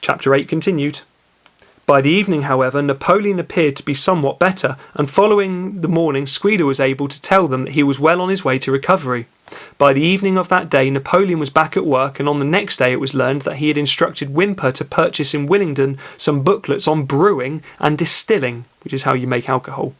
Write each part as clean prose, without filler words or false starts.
Chapter 8 continued. By the evening, however, Napoleon appeared to be somewhat better, and following the morning, Squealer was able to tell them that he was well on his way to recovery. By the evening of that day, Napoleon was back at work, and on the next day it was learned that he had instructed Whymper to purchase in Willingdon some booklets on brewing and distilling, which is how you make alcohol.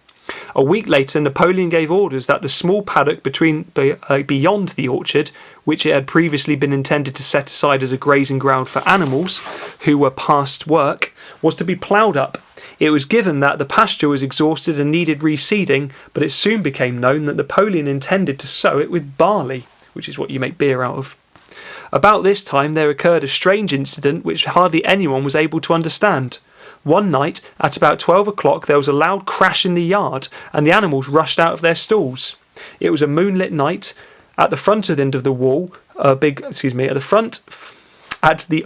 A week later, Napoleon gave orders that the small paddock beyond the orchard, which it had previously been intended to set aside as a grazing ground for animals who were past work, was to be ploughed up. It was given that the pasture was exhausted and needed reseeding, but it soon became known that Napoleon intended to sow it with barley, which is what you make beer out of. About this time there occurred a strange incident which hardly anyone was able to understand. One night, at about 12 o'clock, there was a loud crash in the yard, and the animals rushed out of their stalls. It was a moonlit night. At the front end of the wall, at the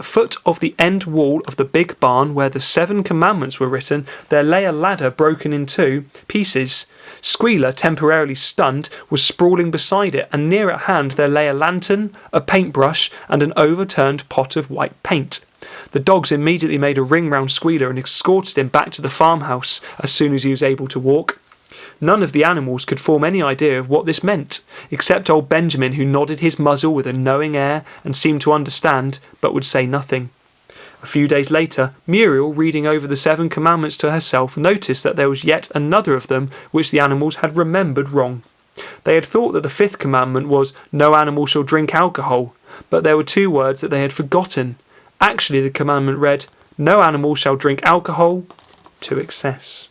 foot of the end wall of the big barn where the 7 commandments were written, there lay a ladder broken in 2 pieces. Squealer, temporarily stunned, was sprawling beside it, and near at hand there lay a lantern, a paintbrush, and an overturned pot of white paint. The dogs immediately made a ring round Squealer and escorted him back to the farmhouse as soon as he was able to walk. None of the animals could form any idea of what this meant, except old Benjamin, who nodded his muzzle with a knowing air and seemed to understand, but would say nothing. A few days later, Muriel, reading over the 7 commandments to herself, noticed that there was yet another of them which the animals had remembered wrong. They had thought that the 5th commandment was, "No animal shall drink alcohol," but there were 2 words that they had forgotten. Actually, the commandment read, "No animal shall drink alcohol to excess."